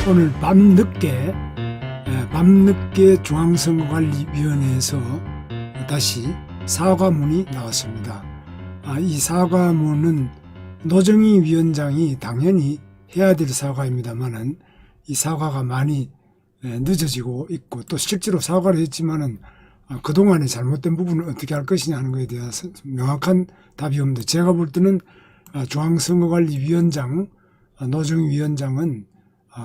오늘 밤늦게 중앙선거관리위원회에서 다시 사과문이 나왔습니다. 이 사과문은 노정희 위원장이 당연히 해야 될 사과입니다만은 이 사과가 많이 늦어지고 있고 또 실제로 사과를 했지만은 그동안의 잘못된 부분을 어떻게 할 것이냐 하는 것에 대해서 명확한 답이 없는데, 제가 볼 때는 중앙선거관리위원장 노정희 위원장은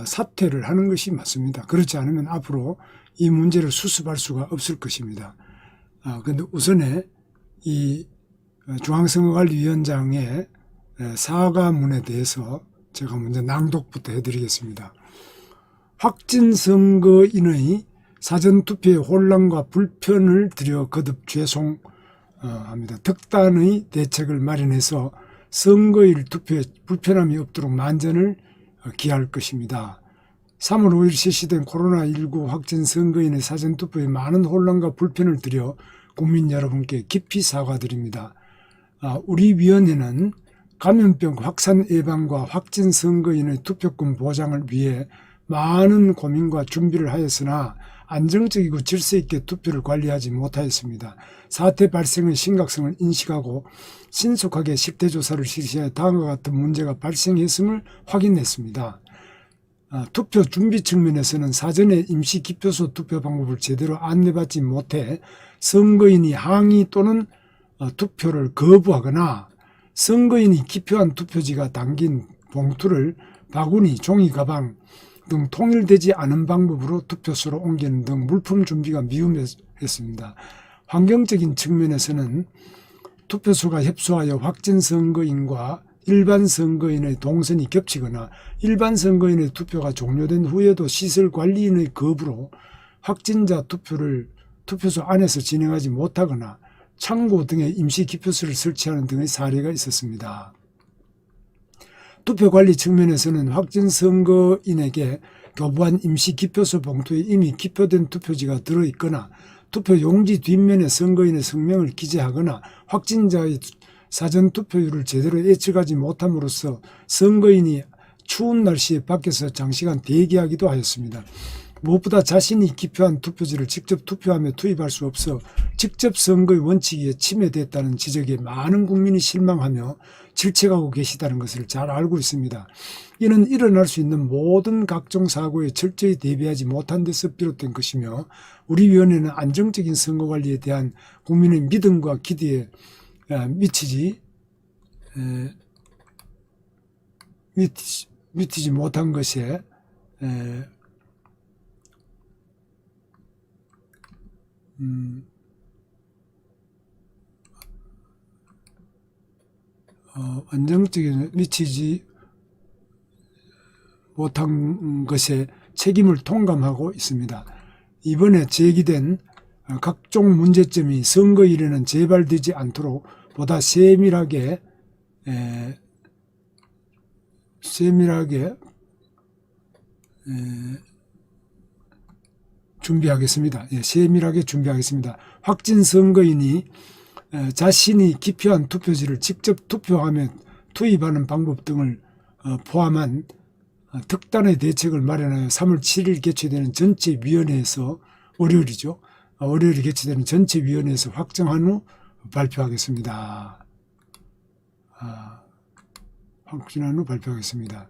사퇴를 하는 것이 맞습니다. 그렇지 않으면 앞으로 이 문제를 수습할 수가 없을 것입니다. 그런데 우선에 이 중앙선거관리위원장의 사과문에 대해서 제가 먼저 낭독부터 해드리겠습니다. 확진 선거인의 사전투표의 혼란과 불편을 드려 거듭 죄송합니다. 특단의 대책을 마련해서 선거일 투표에 불편함이 없도록 만전을 기할 것입니다. 3월 5일 실시된 코로나19 확진 선거인의 사전투표에 많은 혼란과 불편을 드려 국민 여러분께 깊이 사과드립니다. 우리 위원회는 감염병 확산 예방과 확진 선거인의 투표권 보장을 위해 많은 고민과 준비를 하였으나 안정적이고 질서 있게 투표를 관리하지 못하였습니다. 사태 발생의 심각성을 인식하고 신속하게 실태조사를 실시하여 다음과 같은 문제가 발생했음을 확인했습니다. 투표 준비 측면에서는 사전에 임시 기표소 투표 방법을 제대로 안내받지 못해 선거인이 항의 또는 투표를 거부하거나 선거인이 기표한 투표지가 담긴 봉투를 바구니, 종이 가방 등 통일되지 않은 방법으로 투표소로 옮기는 등 물품 준비가 미흡했습니다. 환경적인 측면에서는 투표소가 협소하여 확진 선거인과 일반 선거인의 동선이 겹치거나 일반 선거인의 투표가 종료된 후에도 시설 관리인의 거부로 확진자 투표를 투표소 안에서 진행하지 못하거나 창고 등에 임시 기표소를 설치하는 등의 사례가 있었습니다. 투표관리 측면에서는 확진 선거인에게 교부한 임시 기표소 봉투에 이미 기표된 투표지가 들어있거나 투표용지 뒷면에 선거인의 성명을 기재하거나 확진자의 사전투표율을 제대로 예측하지 못함으로써 선거인이 추운 날씨에 밖에서 장시간 대기하기도 하였습니다. 무엇보다 자신이 기표한 투표지를 직접 투표함에 투입할 수 없어 직접 선거의 원칙에 침해됐다는 지적에 많은 국민이 실망하며 질책하고 계시다는 것을 잘 알고 있습니다. 이는 일어날 수 있는 모든 각종 사고에 철저히 대비하지 못한 데서 비롯된 것이며 우리 위원회는 안정적인 선거관리에 대한 국민의 믿음과 기대에 미치지 못한 것에 안정적인 미치지 못한 것에 책임을 통감하고 있습니다. 이번에 제기된 각종 문제점이 선거일에는 재발되지 않도록 보다 세밀하게 준비하겠습니다. 세밀하게 준비하겠습니다. 확진 선거인이 자신이 기표한 투표지를 직접 투표함에 투입하는 방법 등을 포함한 특단의 대책을 마련하여 3월 7일 개최되는 전체위원회에서 월요일에 개최되는 전체위원회에서 확정한 후 발표하겠습니다. 확정한 후 발표하겠습니다.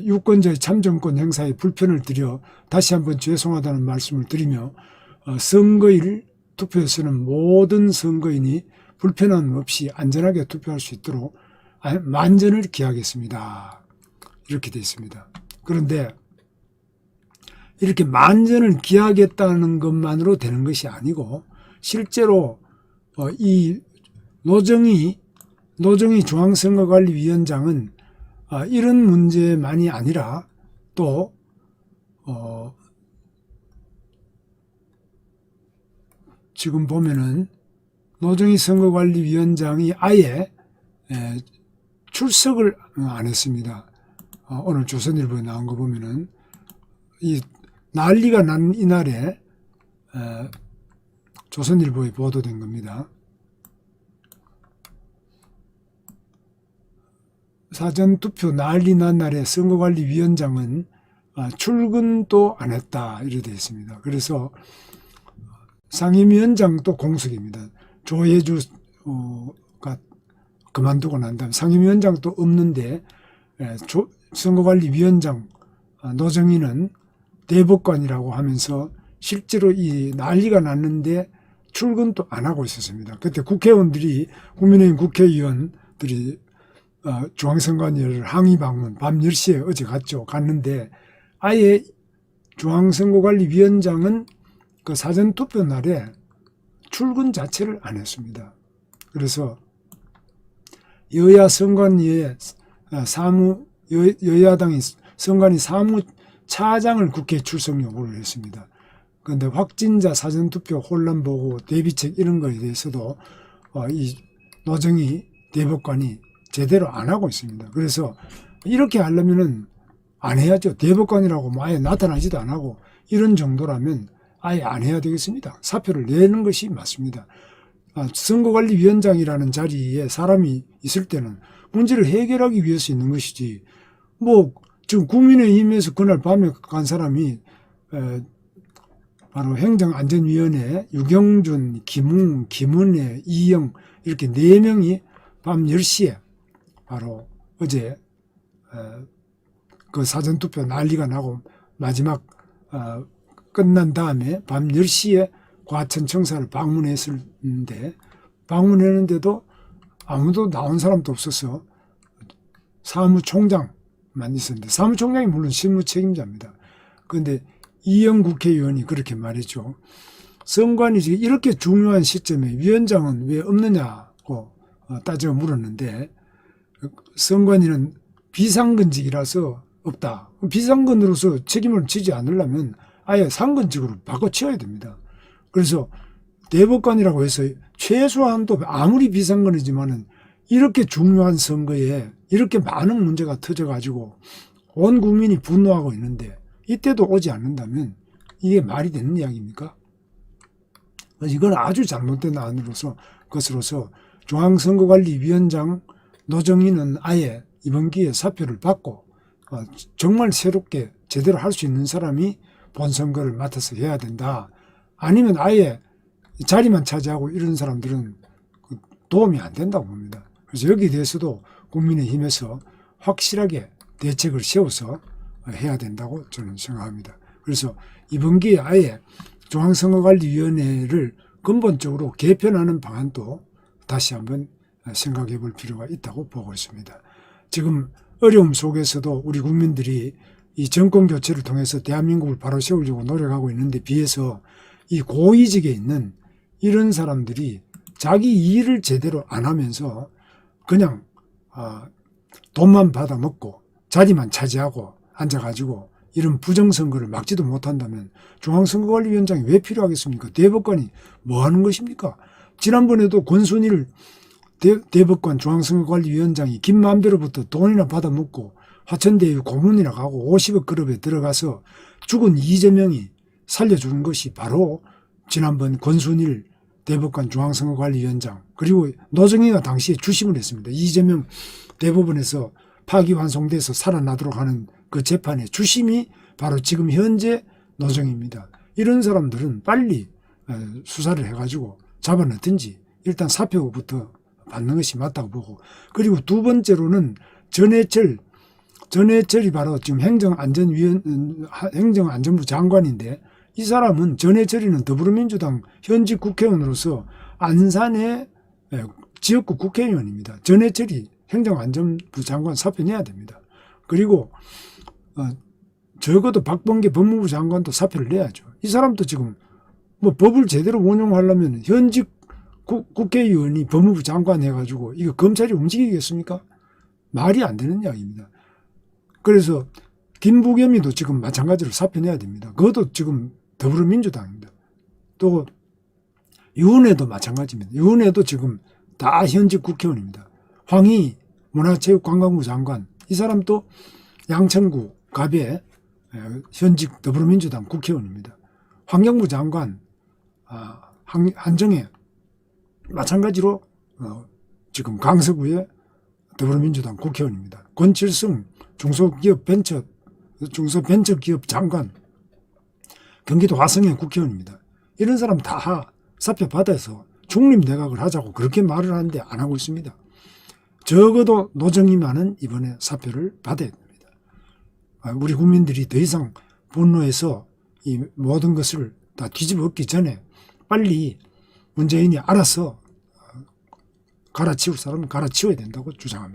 유권자의 참정권 행사에 불편을 드려 다시 한번 죄송하다는 말씀을 드리며 선거일 투표에서는 모든 선거인이 불편함 없이 안전하게 투표할 수 있도록 만전을 기하겠습니다. 이렇게 되어 있습니다. 그런데 이렇게 만전을 기하겠다는 것만으로 되는 것이 아니고 실제로 이 노정희 중앙선거관리위원장은 이런 문제만이 아니라 또 지금 보면은 노정희 선거관리위원장이 아예 출석을 안 했습니다. 오늘 조선일보에 나온 거 보면은 이 난리가 난 이날에 조선일보에 보도된 겁니다. 사전투표 난리 난 날에 선거관리위원장은 출근도 안 했다 이렇게 되어 있습니다. 그래서 상임위원장도 공석입니다. 조혜주가 그만두고 난 다음 상임위원장도 없는데 선거관리위원장 노정희는 대법관이라고 하면서 실제로 이 난리가 났는데 출근도 안 하고 있었습니다. 그때 국회의원들이 국민의힘 국회의원들이 중앙선관위를 항의 방문 밤 10시에 어제 갔는데 아예 중앙선거관리위원장은 그 사전투표 날에 출근 자체를 안 했습니다. 그래서 여야 선관위의 여야당이 선관위 사무차장을 국회에 출석 요구를 했습니다. 그런데 확진자 사전투표 혼란 보고 대비책 이런 거에 대해서도 이 노정희 대법관이 제대로 안 하고 있습니다. 그래서 이렇게 하려면은 안 해야죠. 대법관이라고 아예 나타나지도 안 하고 이런 정도라면 아예 안 해야 되겠습니다. 사표를 내는 것이 맞습니다. 선거관리위원장이라는 자리에 사람이 있을 때는 문제를 해결하기 위해서 있는 것이지 지금 국민의힘에서 그날 밤에 간 사람이 바로 행정안전위원회 유경준, 김웅, 김은혜, 이영 이렇게 4명이 밤 10시에 바로 어제 그 사전투표 난리가 나고 마지막 끝난 다음에 밤 10시에 과천청사를 방문했는데 방문했는데도 아무도 나온 사람도 없어서 사무총장만 있었는데 사무총장이 물론 실무 책임자입니다. 그런데 이영 국회의원이 그렇게 말했죠. 선관위 이렇게 중요한 시점에 위원장은 왜 없느냐고 따져 물었는데 선관위는 비상근직이라서 없다. 비상근으로서 책임을 지지 않으려면 아예 상근직으로 바꿔치워야 됩니다. 그래서 대법관이라고 해서 최소한도 아무리 비상근이지만은 이렇게 중요한 선거에 이렇게 많은 문제가 터져가지고 온 국민이 분노하고 있는데 이때도 오지 않는다면 이게 말이 되는 이야기입니까? 이건 아주 잘못된 것으로서 중앙선거관리위원장 노정희는 아예 이번 기회에 사표를 받고 정말 새롭게 제대로 할 수 있는 사람이 본선거를 맡아서 해야 된다. 아니면 아예 자리만 차지하고 이런 사람들은 도움이 안 된다고 봅니다. 그래서 여기에 대해서도 국민의힘에서 확실하게 대책을 세워서 해야 된다고 저는 생각합니다. 그래서 이번 기회에 아예 중앙선거관리위원회를 근본적으로 개편하는 방안도 다시 한번 생각해 볼 필요가 있다고 보고 있습니다. 지금 어려움 속에서도 우리 국민들이 이 정권 교체를 통해서 대한민국을 바로 세우려고 노력하고 있는데 비해서 이 고위직에 있는 이런 사람들이 자기 일을 제대로 안 하면서 그냥 돈만 받아먹고 자리만 차지하고 앉아가지고 이런 부정선거를 막지도 못한다면 중앙선거관리위원장이 왜 필요하겠습니까? 대법관이 뭐 하는 것입니까? 지난번에도 권순일 대법관 중앙선거관리위원장이 김만배로부터 돈이나 받아먹고 화천대유 고문이나 가고 50억 그룹에 들어가서 죽은 이재명이 살려주는 것이 바로 지난번 권순일 대법관 중앙선거관리위원장 그리고 노정희가 당시에 주심을 했습니다. 이재명 대법원에서 파기환송돼서 살아나도록 하는 그 재판의 주심이 바로 지금 현재 노정희입니다. 이런 사람들은 빨리 수사를 해가지고 잡아넣든지 일단 사표부터 받는 것이 맞다고 보고 그리고 두 번째로는 전해철이 바로 지금 행정안전부 장관인데 이 사람은 전해철이는 더불어민주당 현직 국회의원으로서 안산의 지역구 국회의원입니다. 전해철이 행정안전부 장관 사표 내야 됩니다. 그리고 적어도 박범계 법무부 장관도 사표를 내야죠. 이 사람도 지금 법을 제대로 운영하려면 현직 국회의원이 법무부 장관 해가지고 이거 검찰이 움직이겠습니까? 말이 안 되는 이야기입니다. 그래서 김부겸이도 지금 마찬가지로 사표 내야 됩니다. 그것도 지금 더불어민주당입니다. 또 유은혜도 마찬가지입니다. 유은혜도 지금 다 현직 국회의원입니다. 황희 문화체육관광부 장관 이 사람도 양천구 갑의 현직 더불어민주당 국회의원입니다. 환경부 장관 한정혜 마찬가지로 지금 강서구의 더불어민주당 국회의원입니다. 권칠승 중소기업 벤처 중소벤처기업 장관, 경기도 화성의 국회의원입니다. 이런 사람 다 사표 받아서 중립내각을 하자고 그렇게 말을 하는데 안 하고 있습니다. 적어도 노정희만은 이번에 사표를 받아야 됩니다. 우리 국민들이 더 이상 분노해서 이 모든 것을 다 뒤집어 엎기 전에 빨리 문재인이 알아서 갈아치울 사람은 갈아치워야 된다고 주장합니다.